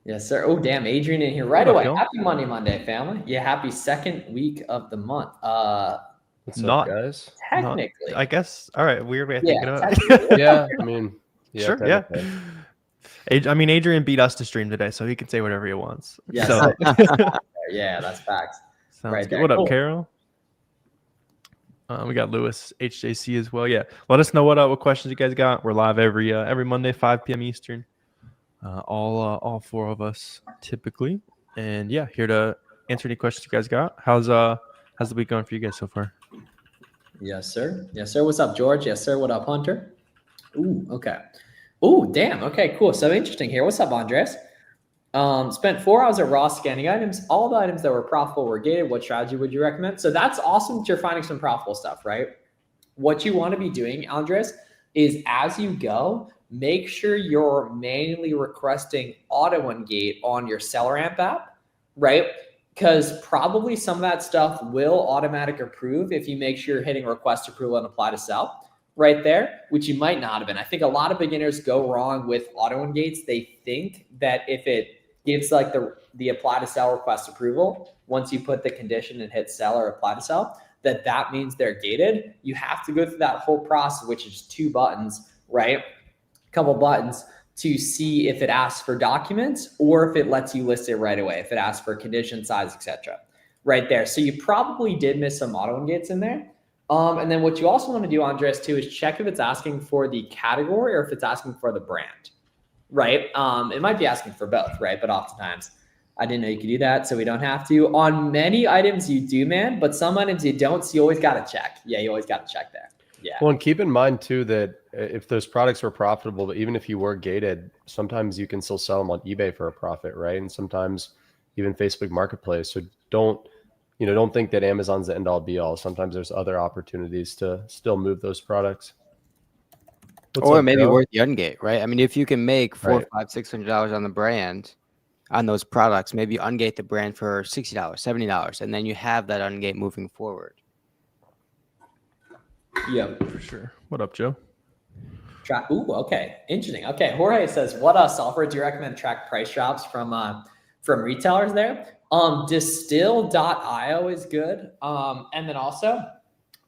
Yes, sir. Oh, damn, Adrian in here right What up, away. y'all? Happy Monday, family. Yeah, happy second week of the month. What's up, Not, guys? not. Technically. I guess. All right. Weird way of Yeah, thinking about technically. it. Yeah, I mean, yeah, Sure. Yeah. technically. I mean, Adrian beat us to stream today, so he can say whatever he wants. Yes, So sir. Yeah, that's facts. sounds Right good. there. What up, Cool. Carol? We got Lewis HJC as well. Yeah. Let us know what questions you guys got. We're live every Monday, 5 p.m. Eastern. All four of us typically, and yeah, here to answer any questions you guys got. How's the week going for you guys so far? Yes, sir. Yes, sir. What's up, George? Yes, sir. What up, Hunter? Ooh, okay. Ooh, damn. Okay, cool. So interesting here. What's up, Andres? Spent 4 hours at Raw scanning items. All the items that were profitable were gated. What strategy would you recommend? So that's awesome that you're finding some profitable stuff, right? What you want to be doing, Andres, is as you go, make sure you're manually requesting auto ungate on your Seller Amp app, right? Because probably some of that stuff will automatic approve if you make sure you're hitting request approval and apply to sell right there, which you might not have been. I think a lot of beginners go wrong with auto ungates. They think that if it gives like the apply to sell request approval, once you put the condition and hit sell or apply to sell, that means they're gated. You have to go through that whole process, which is 2 buttons, right? A couple buttons to see if it asks for documents or if it lets you list it right away, if it asks for condition, size, etc. Right there. So you probably did miss some auto ungates in there. And then what you also want to do, Andres, too, is check if it's asking for the category or if it's asking for the brand, right? It might be asking for both, right? But oftentimes, I didn't know you could do that, so we don't have to. On many items you do, man, but some items you don't, so you always got to check. Yeah, you always got to check there. Yeah. Well, and keep in mind too that if those products were profitable, but even if you were gated, sometimes you can still sell them on eBay for a profit, right? And sometimes even Facebook Marketplace. So don't think that Amazon's the end all be all. Sometimes there's other opportunities to still move those products. Or maybe worth the ungate, right? I mean, if you can make $400, Right. $500, $600 on the brand, on those products, maybe ungate the brand for $60, $70, and then you have that ungate moving forward. Yeah, for sure. What up, Joe? Ooh, okay, interesting. Okay, Jorge says, "What software do you recommend to track price drops from retailers there?" Distill.io is good, and then also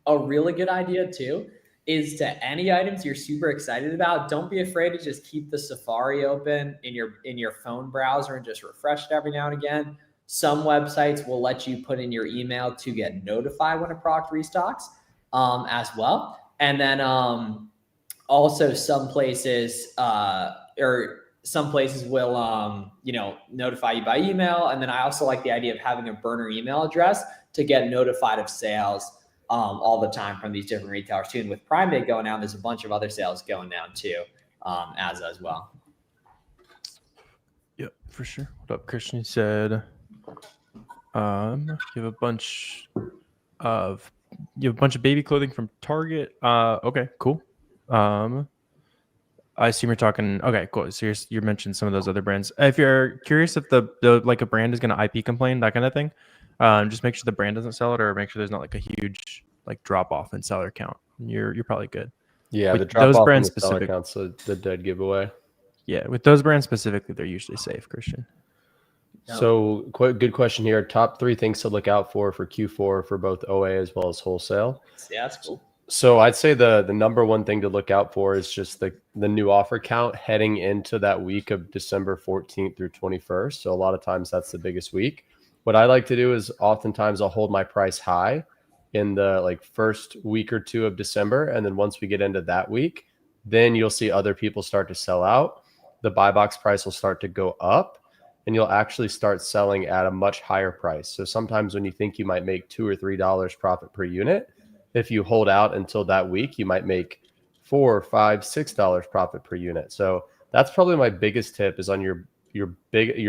a really good idea too is to any items you're super excited about, don't be afraid to just keep the Safari open in your phone browser and just refresh it every now and again. Some websites will let you put in your email to get notified when a product restocks as well. And then also some places will notify you by email. And then I also like the idea of having a burner email address to get notified of sales all the time from these different retailers too. And with Prime Day going down, there's a bunch of other sales going down too, as well. Yep, for sure. What up, Christian? He said, you have a bunch of baby clothing from Target. Okay, cool. I assume you're talking. Okay, cool. So you mentioned some of those other brands. If you're curious if the like a brand is going to IP complain, that kind of thing, just make sure the brand doesn't sell it, or make sure there's not like a huge like drop off in seller count. You're probably good. Yeah, with the drop those off brands in the seller specific count's the dead giveaway. Yeah, with those brands specifically, they're usually safe, Christian. So, good question here. Top 3 things to look out for Q4 for both OA as well as wholesale. Yeah, that's cool. So I'd say the number one thing to look out for is just the new offer count heading into that week of December 14th through 21st. So a lot of times that's the biggest week. What I like to do is oftentimes I'll hold my price high in the first week or 2 of December. And then once we get into that week, then you'll see other people start to sell out. The buy box price will start to go up and you'll actually start selling at a much higher price. So sometimes when you think you might make $2 or $3 profit per unit, if you hold out until that week, you might make $4, $5, $6 profit per unit. So that's probably my biggest tip is on your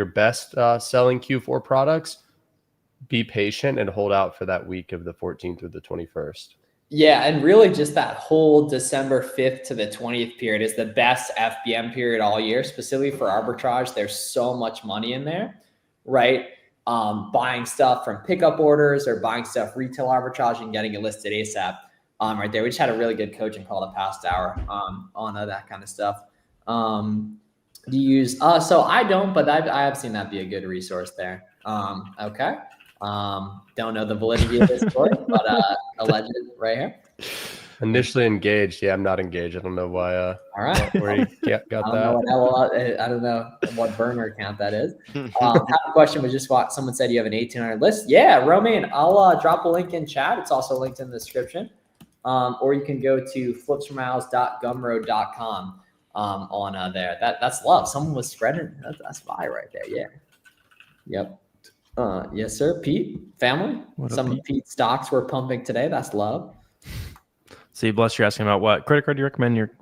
best selling Q4 products. Be patient and hold out for that week of the 14th through the 21st. Yeah, and really just that whole December 5th to the 20th period is the best FBM period all year, specifically for arbitrage. There's so much money in there, right? Buying stuff from pickup orders or buying stuff retail arbitrage and getting it listed ASAP. Right there, we just had a really good coaching call the past hour on that kind of stuff. Do you use? So I don't, but I have seen that be a good resource there. Okay. Don't know the validity of this story, but alleged right here. Initially engaged. Yeah, I'm not engaged. I don't know why. All right. Where you got I don't that. know what I don't know what burner account that is. Half the question was just what someone said. You have an 1,800 list. Yeah, Romain. I'll drop a link in chat. It's also linked in the description. Or you can go to flipsformiles.gumroad.com on there. That's love. Someone was spreading. That's fire right there. Yeah. Yep. Yes, sir. Pete, family. Some of Pete's stocks were pumping today. That's love. See, Bless, you're asking about what credit card do you recommend? You're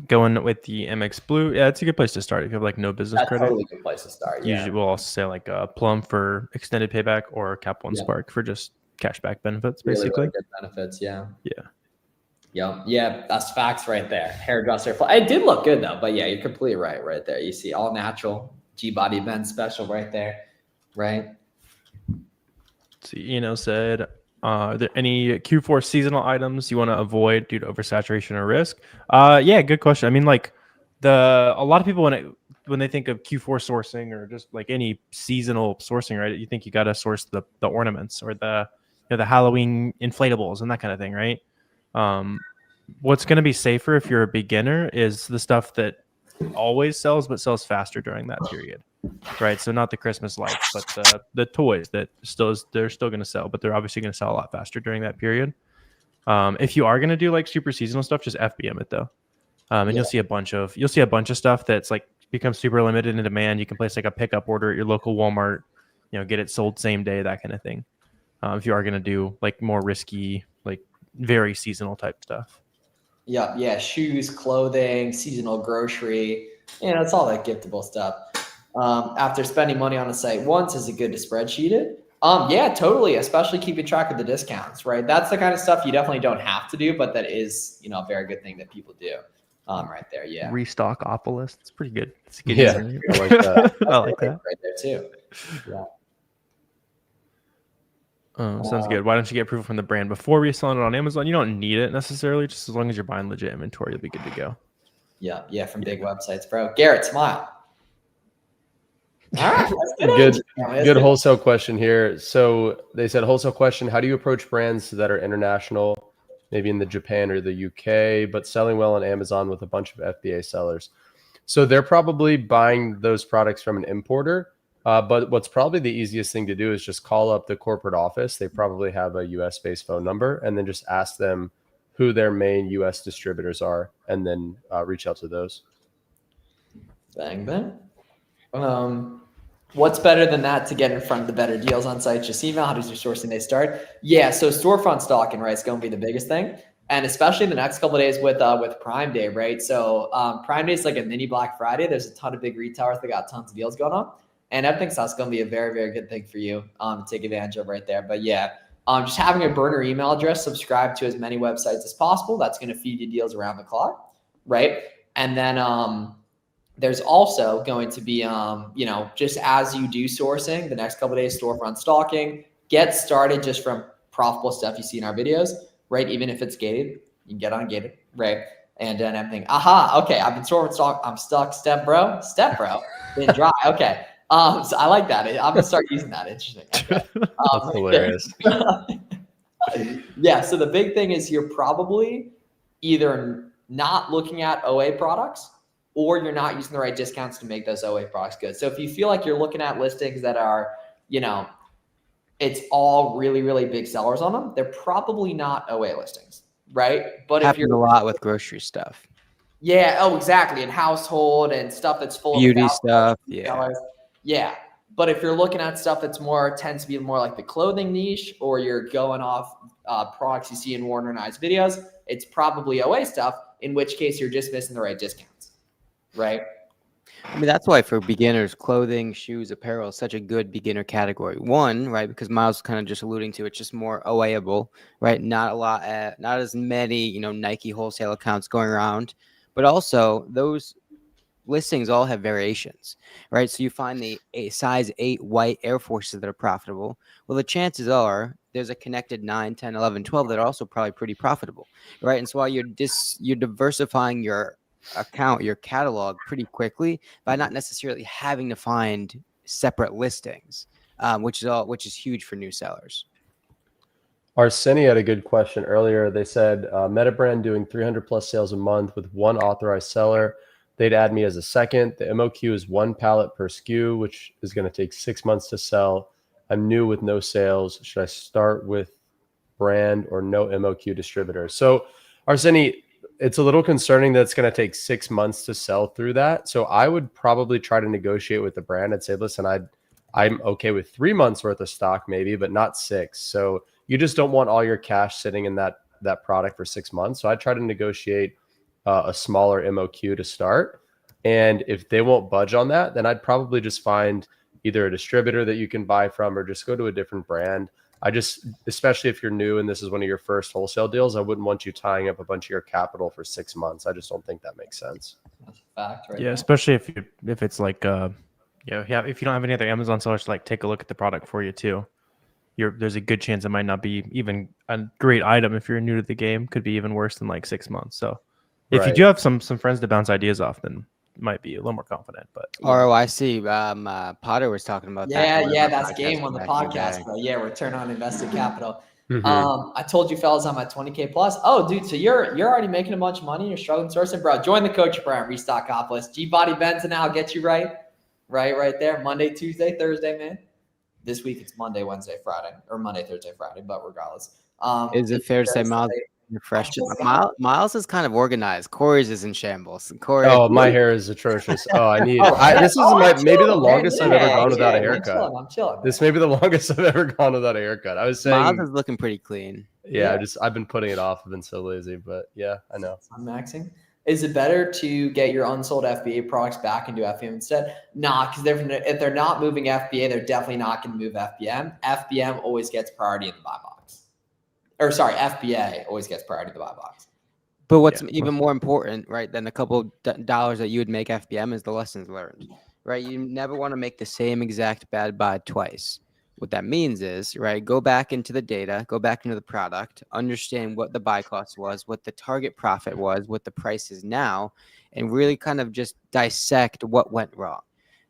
going with the MX Blue. Yeah, it's a good place to start if you have like no business That's credit. totally a good place to start. Yeah. Usually we'll also say like Plum for extended payback or Cap One Spark for just cashback benefits, basically. Really good benefits. Yeah. Yeah. Yep. Yeah, that's facts right there. Hairdresser. It did look good though, but yeah, you're completely right there. You see all natural G-Body event special right there, right? See, said, are there any Q4 seasonal items you want to avoid due to oversaturation or risk? Yeah, good question. I mean, like a lot of people when they think of Q4 sourcing or just like any seasonal sourcing, right? You think you got to source the ornaments or the Halloween inflatables and that kind of thing, right? What's going to be safer if you're a beginner is the stuff that always sells but sells faster during that period, right? So not the Christmas lights, but the toys that they're still going to sell, but they're obviously going to sell a lot faster during that period. If you are going to do like super seasonal stuff, just FBM it though, and you'll see a bunch of stuff that's like becomes super limited in demand. You can place like a pickup order at your local Walmart, get it sold same day, that kind of thing. If you are going to do like more risky, like very seasonal type stuff. Yeah. Shoes, clothing, seasonal grocery. It's all that giftable stuff. After spending money on a site once, is it good to spreadsheet it? Yeah, totally. Especially keeping track of the discounts, right? That's the kind of stuff you definitely don't have to do, but that is, a very good thing that people do. Right there. Yeah. Restockopolis. It's pretty good. It's good. Yeah. I like that. I like that. Right there too. Yeah. Sounds good. Why don't you get approval from the brand before reselling it on Amazon? You don't need it necessarily. Just as long as you're buying legit inventory, you'll be good to go. Yeah. From big websites, bro. Garrett, smile. All right. Good wholesale question here. So they said wholesale question. How do you approach brands that are international, maybe in the Japan or the UK, but selling well on Amazon with a bunch of FBA sellers? So they're probably buying those products from an importer. But what's probably the easiest thing to do is just call up the corporate office. They probably have a US-based phone number, and then just ask them who their main US distributors are, and then reach out to those. Bang. What's better than that to get in front of the better deals on sites? Just email. How does your sourcing day start? Yeah, so storefront stocking, right, is going to be the biggest thing. And especially the next couple of days with Prime Day, right? So Prime Day is like a mini Black Friday. There's a ton of big retailers that got tons of deals going on. And I think that's going to be a very, very good thing for you to take advantage of right there. But yeah, just having a burner email address, subscribe to as many websites as possible. That's going to feed you deals around the clock, right? And then there's also going to be, just as you do sourcing, the next couple of days, storefront stalking, get started just from profitable stuff you see in our videos, right? Even if it's gated, you can get ungated, right? And then everything, okay, I've been storefront stalk, I'm stuck, step bro, been dry, okay. So I like that. I'm gonna start using that. Interesting. Okay. That's hilarious. Yeah. So the big thing is you're probably either not looking at OA products or you're not using the right discounts to make those OA products good. So if you feel like you're looking at listings that are, it's all really, really big sellers on them, they're probably not OA listings, right? But if you're a lot with grocery stuff. Yeah. Oh, exactly. And household and stuff that's full beauty of stuff. Yeah. Sellers. Yeah. But if you're looking at stuff that's tends to be more like the clothing niche, or you're going off products you see in Warner and I's videos, it's probably OA stuff, in which case you're just missing the right discounts, right? I mean, that's why for beginners, clothing, shoes, apparel is such a good beginner category. One, right, because Miles kind of just alluding to, it's just more OA-able, right? Not as many, Nike wholesale accounts going around, but also those listings all have variations, right? So you find a size 8 white Air Forces that are profitable. Well, the chances are there's a connected 9, 10, 11, 12 that are also probably pretty profitable, right? And so while you're diversifying your account, your catalog pretty quickly by not necessarily having to find separate listings, which is huge for new sellers. Arseni had a good question earlier. They said Meta brand doing 300 plus sales a month with one authorized seller. They'd add me as a second. The MOQ is 1 pallet per SKU, which is going to take 6 months to sell. I'm new with no sales. Should I start with brand or no MOQ distributor? So Arseni, it's a little concerning that it's going to take 6 months to sell through that. So I would probably try to negotiate with the brand and say, listen, I'm okay with 3 months worth of stock maybe, but not 6. So you just don't want all your cash sitting in that product for 6 months. So I try to negotiate a smaller MOQ to start. And if they won't budge on that, then I'd probably just find either a distributor that you can buy from or just go to a different brand. Especially if you're new and this is one of your first wholesale deals, I wouldn't want you tying up a bunch of your capital for 6 months. I just don't think that makes sense. That's a fact, right? Yeah, there. especially if it's like if you don't have any other Amazon sellers to like take a look at the product for you too. There's a good chance it might not be even a great item if you're new to the game. Could be even worse than like 6 months. So if you do have some friends to bounce ideas off, then it might be a little more confident. But ROIC, Potter was talking about that. Yeah, that's game on the podcast, bro. Yeah, return on invested capital. Mm-hmm. I told you fellas I'm at 20K plus. Oh, dude, so you're already making a bunch of money. You're struggling sourcing, bro. Join the coach program, Restockopolis. G-Body Benz and I'll get you right there. Monday, Tuesday, Thursday, man. This week it's Monday, Wednesday, Friday, or Monday, Thursday, Friday. But regardless, is it fair to say Miles? Miles is kind of organized. Corey's is in shambles. Corey, my hair is atrocious. This is maybe the longest I've ever gone without a haircut. I'm chilling. This may be the longest I've ever gone without a haircut. I was saying Miles is looking pretty clean. Yeah, I've been putting it off. I've been so lazy, but yeah, I know. I'm maxing. Is it better to get your unsold FBA products back into FBM instead? Nah, because if they're not moving FBA, they're definitely not going to move FBM. FBM always gets priority in the buy box. Or sorry, FBA always gets priority in the buy box. But what's even more important, right, than a couple dollars that you would make FBM is the lessons learned, right? You never want to make the same exact bad buy twice. What that means is, right, go back into the data, go back into the product, understand what the buy cost was, what the target profit was, what the price is now, and really kind of just dissect what went wrong.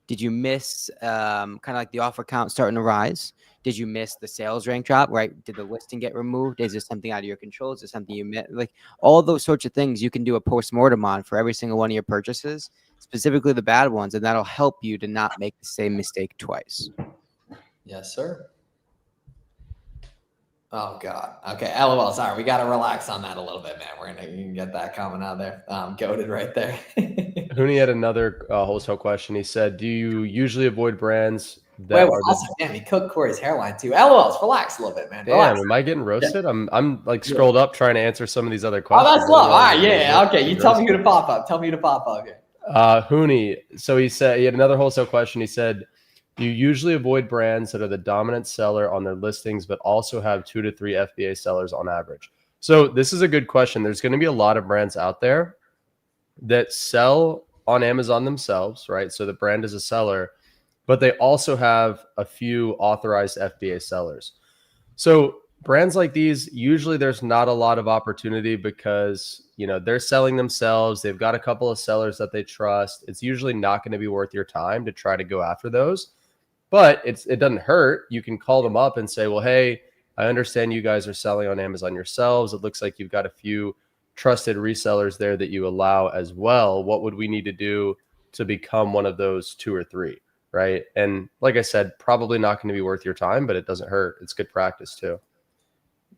Did you miss kind of like the offer count starting to rise? Did you miss the sales rank drop, right? Did the listing get removed? Is this something out of your control? Is it something you missed? Like all those sorts of things you can do a post-mortem on for every single one of your purchases, specifically the bad ones, and that'll help you to not make the same mistake twice. Yes, sir. Oh, God. Okay, LOL. Sorry, we got to relax on that a little bit, man. You can get that comment out there. Goated right there. Hooney had another wholesale question. He said, do you usually avoid brands that damn, he cooked Corey's hairline too. LOLs, relax a little bit, man. Relax. Damn, am I getting roasted? I'm like scrolled up trying to answer some of these other questions. Oh, that's love. All right, yeah. Okay, you tell me who to pop up. Okay. Hooney. So he had another wholesale question. He said, do you usually avoid brands that are the dominant seller on their listings, but also have 2 to 3 FBA sellers on average? So this is a good question. There's going to be a lot of brands out there that sell on Amazon themselves, right? So the brand is a seller, but they also have a few authorized FBA sellers. So brands like these, usually there's not a lot of opportunity because, they're selling themselves. They've got a couple of sellers that they trust. It's usually not going to be worth your time to try to go after those. But it doesn't hurt. You can call them up and say, well, hey, I understand you guys are selling on Amazon yourselves. It looks like you've got a few trusted resellers there that you allow as well. What would we need to do to become one of those 2 or 3, right? And like I said, probably not going to be worth your time, but it doesn't hurt. It's good practice too.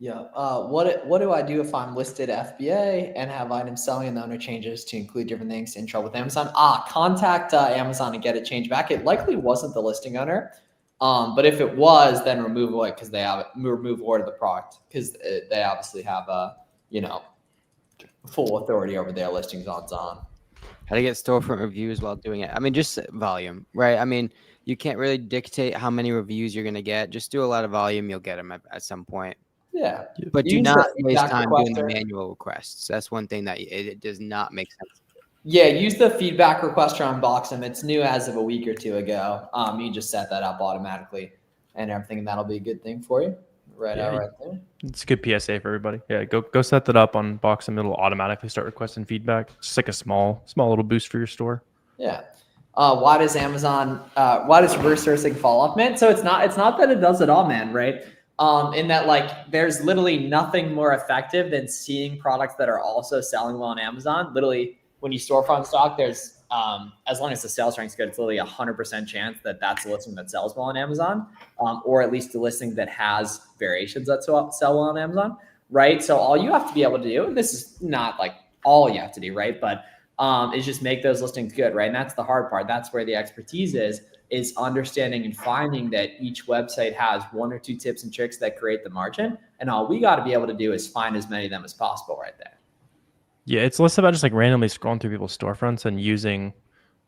Yeah. What do I do if I'm listed FBA and have items selling and the owner changes to include different things in trouble with Amazon? Contact Amazon and get it changed back. It likely wasn't the listing owner. But if it was, then remove it because they have remove order the product because they obviously have full authority over their listings on Zon. How to get storefront reviews while doing it? I mean, just volume, right? I mean, you can't really dictate how many reviews you're going to get. Just do a lot of volume. You'll get them at some point. Yeah. But do not waste time doing the manual requests. That's one thing that it does not make sense. Yeah, use the feedback requester on unbox them. It's new as of a week or 2 ago. You just set that up automatically and everything, and that'll be a good thing for you. right Yeah, out right there. It's a good PSA for everybody. Yeah, go set that up on Box and it'll automatically start requesting feedback. It's just like a small little boost for your store. Yeah. Why does Amazon? Why does reverse sourcing fall off, man? So it's not that it does it all, man. Right. In that, like, there's literally nothing more effective than seeing products that are also selling well on Amazon. Literally, when you storefront stock, there's as long as the sales rank's good, it's literally 100% chance that that's a listing that sells well on Amazon, or at least a listing that has variations that sell well on Amazon. Right. So all you have to be able to do, and this is not like all you have to do, right, but is just make those listings good, right? And that's the hard part. That's where the expertise is understanding and finding that each website has 1 or 2 tips and tricks that create the margin. And all we got to be able to do is find as many of them as possible right there. Yeah, it's less about just like randomly scrolling through people's storefronts and using,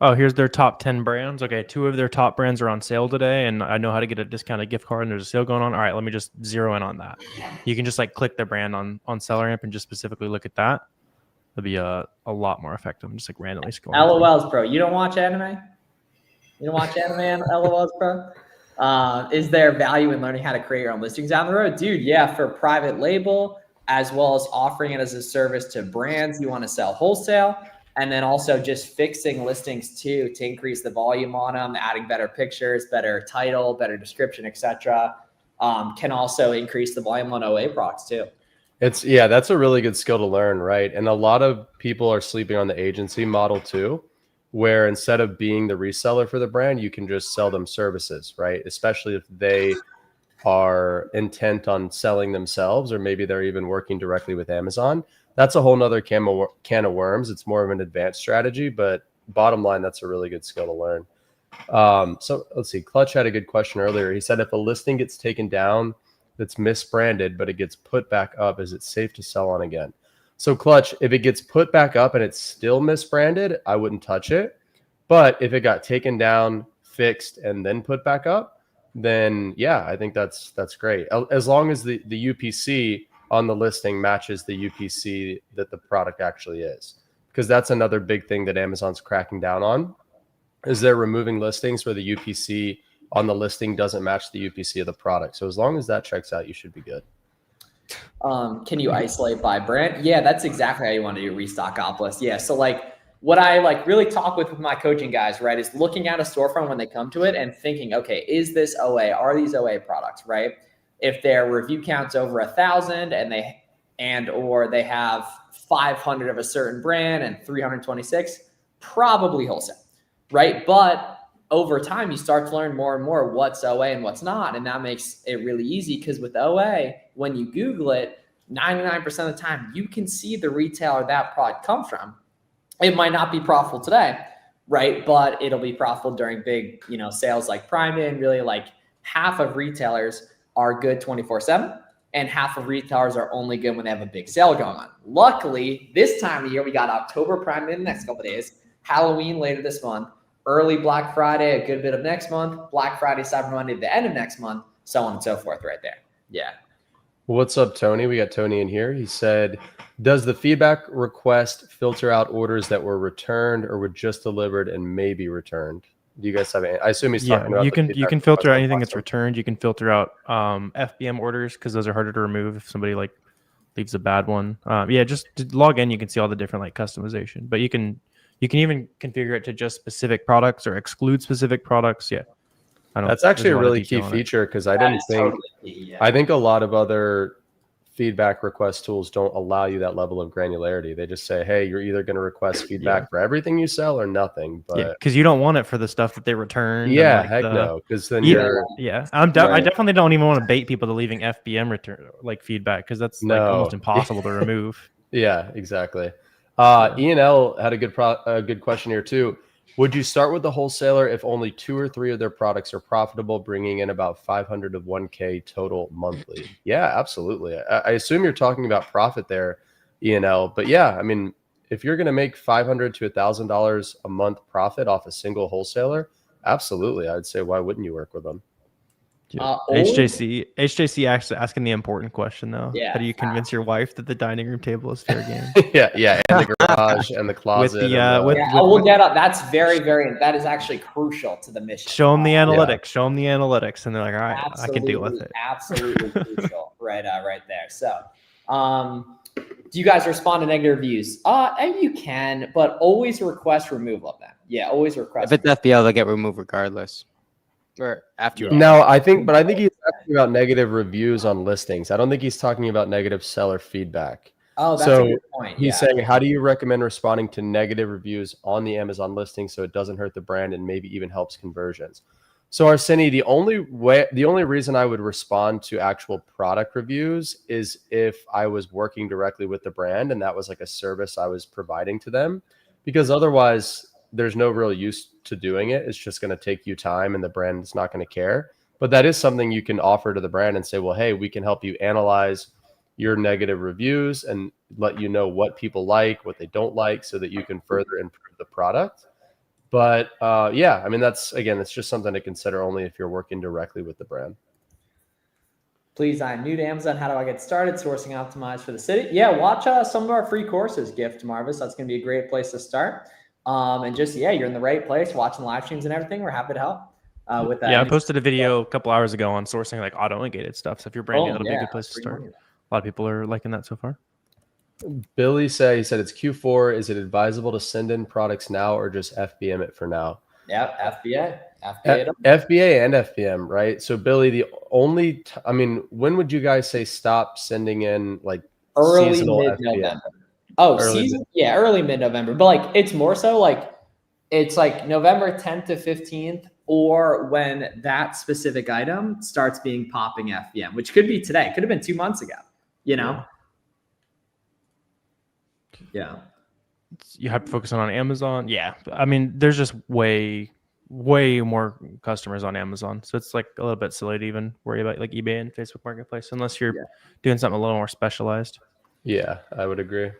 oh, here's their top 10 brands. Okay, 2 of their top brands are on sale today, and I know how to get a discounted gift card, and there's a sale going on. All right, let me just zero in on that. You can just like click the brand on SellerAmp and just specifically look at that. It'll be a lot more effective than just like randomly scrolling. LOLs, bro. You don't watch anime? You don't watch anime on LOLs, bro? Is there value in learning how to create your own listings down the road? Dude, yeah, for private label, as well as offering it as a service to brands you want to sell wholesale, and then also just fixing listings too to increase the volume on them, adding better pictures, better title, better description, etc. Can also increase the volume on OA products too. That's a really good skill to learn, right? And a lot of people are sleeping on the agency model too, where instead of being the reseller for the brand, you can just sell them services, right? Especially if they are intent on selling themselves, or maybe they're even working directly with Amazon. That's a whole nother can of worms. It's more of an advanced strategy, but bottom line, that's a really good skill to learn. So let's see. Clutch had a good question earlier. He said, if a listing gets taken down that's misbranded, but it gets put back up, is it safe to sell on again? So Clutch, if it gets put back up and it's still misbranded, I wouldn't touch it. But if it got taken down, fixed, and then put back up, then yeah, I think that's great. As long as the UPC on the listing matches the UPC that the product actually is. Because that's another big thing that Amazon's cracking down on, is they're removing listings where the UPC on the listing doesn't match the UPC of the product. So as long as that checks out, you should be good. Can you isolate by brand? Yeah, that's exactly how you want to do Restockopolis. Yeah, so like what I like really talk with my coaching guys, right, is looking at a storefront when they come to it and thinking, okay, is this OA? Are these OA products, right? If their review count's over 1,000 or they have 500 of a certain brand and 326, probably wholesale, right? But over time, you start to learn more and more what's OA and what's not. And that makes it really easy, because with OA, when you Google it, 99% of the time, you can see the retailer that product comes from. It might not be profitable today, right? But it'll be profitable during big, sales like Prime Day. And really, like, half of retailers are good 24/7, and half of retailers are only good when they have a big sale going on. Luckily, this time of year, we got October Prime Day in the next couple of days, Halloween later this month, early Black Friday, a good bit of next month, Black Friday, Cyber Monday, the end of next month, so on and so forth right there. Yeah. What's up, Tony? We got Tony in here. He said, does the feedback request filter out orders that were returned or were just delivered and maybe returned? Do you guys have any? I assume he's talking about you can filter out anything that's returned. You can filter out FBM orders, because those are harder to remove if somebody like leaves a bad one. Just log in. You can see all the different like customization, but you can even configure it to just specific products or exclude specific products. Yeah. That's actually a really key feature, because I think a lot of other feedback request tools don't allow you that level of granularity. They just say, hey, you're either going to request feedback for everything you sell or nothing. But because you don't want it for the stuff that they return. Yeah, like no, because then I definitely don't even want to bait people to leaving FBM return like feedback, because that's like almost impossible to remove. Yeah, exactly. Ian L had a good question here too. Would you start with the wholesaler if only 2 or 3 of their products are profitable, bringing in about 500 to 1K total monthly? Yeah, absolutely. I assume you're talking about profit there, Ian L. But yeah, I mean, if you're going to make $500 to $1,000 a month profit off a single wholesaler, absolutely. I'd say, why wouldn't you work with them? HJC actually asking the important question though. Yeah, how do you convince your wife that the dining room table is fair game? yeah, and the garage and the closet. We'll get up. That's that is actually crucial to the mission. Show them the analytics. Show them the analytics, and they're like, all right, I can deal with it. Absolutely crucial. right there. So, do you guys respond to negative reviews? You can, but always request removal of them. Yeah, always request. If it's FBL, they'll get removed regardless. Or after. No, I think he's talking about negative reviews on listings. I don't think he's talking about negative seller feedback. Oh, that's So a good point. he's saying, how do you recommend responding to negative reviews on the Amazon listing so it doesn't hurt the brand and maybe even helps conversions? So Arseni, the only reason I would respond to actual product reviews is if I was working directly with the brand and that was like a service I was providing to them, because otherwise there's no real use to doing it. It's just going to take you time and the brand is not going to care. But that is something you can offer to the brand and say, well, hey, we can help you analyze your negative reviews and let you know what people like, what they don't like, so that you can further improve the product. But yeah, I mean, that's just something to consider only if you're working directly with the brand. Please, I'm new to Amazon. How do I get started? Sourcing optimized for the city. Yeah, watch some of our free courses, Gift Marvis. That's going to be a great place to start. And just, you're in the right place, watching live streams and everything. We're happy to help with that. Yeah, I posted a video a couple hours ago on sourcing like auto-ungated stuff. So if you're brand new, that'll be a good place to start. A lot of people are liking that so far. Billy he said it's Q4. Is it advisable to send in products now or just FBM it for now? Yeah, FBA and FBM, right? So Billy, when would you guys say stop sending in like early seasonal mid-November? FBM? Early mid-November. But like it's more so like it's like November 10th to 15th, or when that specific item starts being popping FBM, which could be today, could have been 2 months ago, Yeah. You have to focus on Amazon. Yeah. I mean, there's just way more customers on Amazon. So it's like a little bit silly to even worry about like eBay and Facebook Marketplace unless you're doing something a little more specialized. Yeah, I would agree.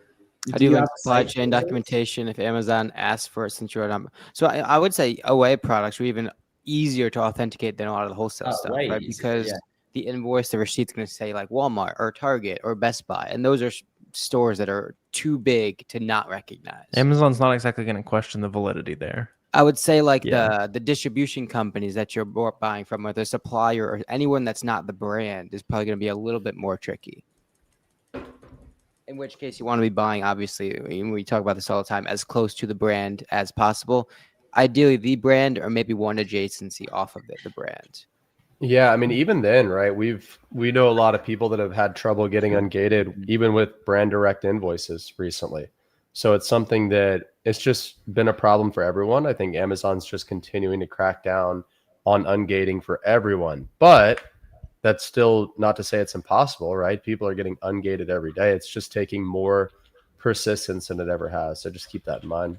How do you link supply chain documentation if Amazon asks for it since you're on? So I would say OA products are even easier to authenticate than a lot of the wholesale stuff, right? Because the invoice, the receipt's going to say like Walmart or Target or Best Buy, and those are stores that are too big to not recognize. Amazon's not exactly going to question the validity there. I would say like the distribution companies that you're buying from, whether supplier or anyone that's not the brand, is probably going to be a little bit more tricky. In which case you want to be buying, obviously, we talk about this all the time, as close to the brand as possible. Ideally the brand or maybe one adjacency off of the brand. Yeah, I mean, even then, right? We know a lot of people that have had trouble getting ungated, even with brand direct invoices recently. So it's something that it's just been a problem for everyone. I think Amazon's just continuing to crack down on ungating for everyone. But that's still not to say it's impossible, right? People are getting ungated every day. It's just taking more persistence than it ever has. So just keep that in mind.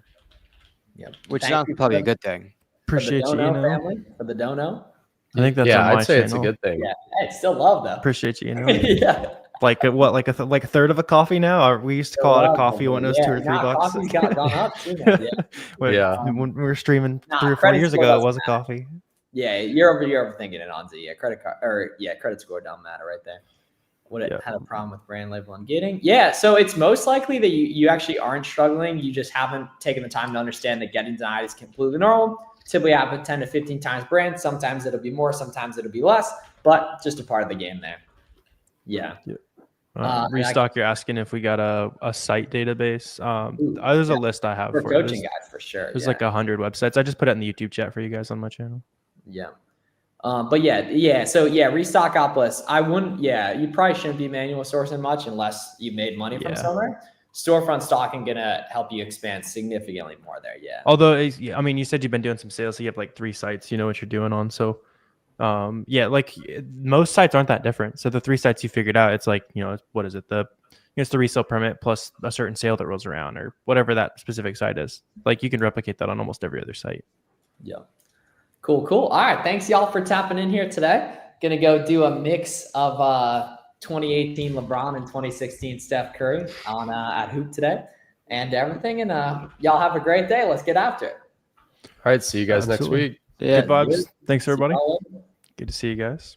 Yeah, which sounds probably a good thing. Appreciate you, family, for the dono. I think that's I'd say channel. it's a good thing. Yeah, I still love though. Appreciate you. Yeah. Like what? Like a third of a coffee now? Or we used to call it a coffee when it was $2 or $3. Coffee's got gone up too, man. When we were streaming 3 or 4 years ago, it was a coffee. Yeah, you're overthinking it, Anzi. Yeah, credit score don't matter right there. Would it had a problem with brand label ungating? Yeah, so it's most likely that you actually aren't struggling. You just haven't taken the time to understand that getting denied is completely normal. Typically happen 10 to 15 times brand. Sometimes it'll be more, sometimes it'll be less, but just a part of the game there. Yeah. Restock, you're asking if we got a site database. There's a list I have for for coaching guys for sure. There's like 100 websites. I just put it in the YouTube chat for you guys on my channel. Yeah. So restock op list. I wouldn't, you probably shouldn't be manual sourcing much unless you made money from somewhere. Storefront stocking gonna help you expand significantly more there. Yeah. Although, I mean, you said you've been doing some sales, so you have like 3 sites, you know what you're doing on. So, like most sites aren't that different. So the 3 sites you figured out, it's like, what is it? It's the resale permit plus a certain sale that rolls around or whatever that specific site is. Like you can replicate that on almost every other site. Yeah. Cool. All right. Thanks y'all for tapping in here today. Gonna go do a mix of 2018 LeBron and 2016 Steph Curry on at Hoop today and everything. And y'all have a great day. Let's get after it. All right. See you guys next week. Good vibes. Thanks, everybody. Good to see you guys.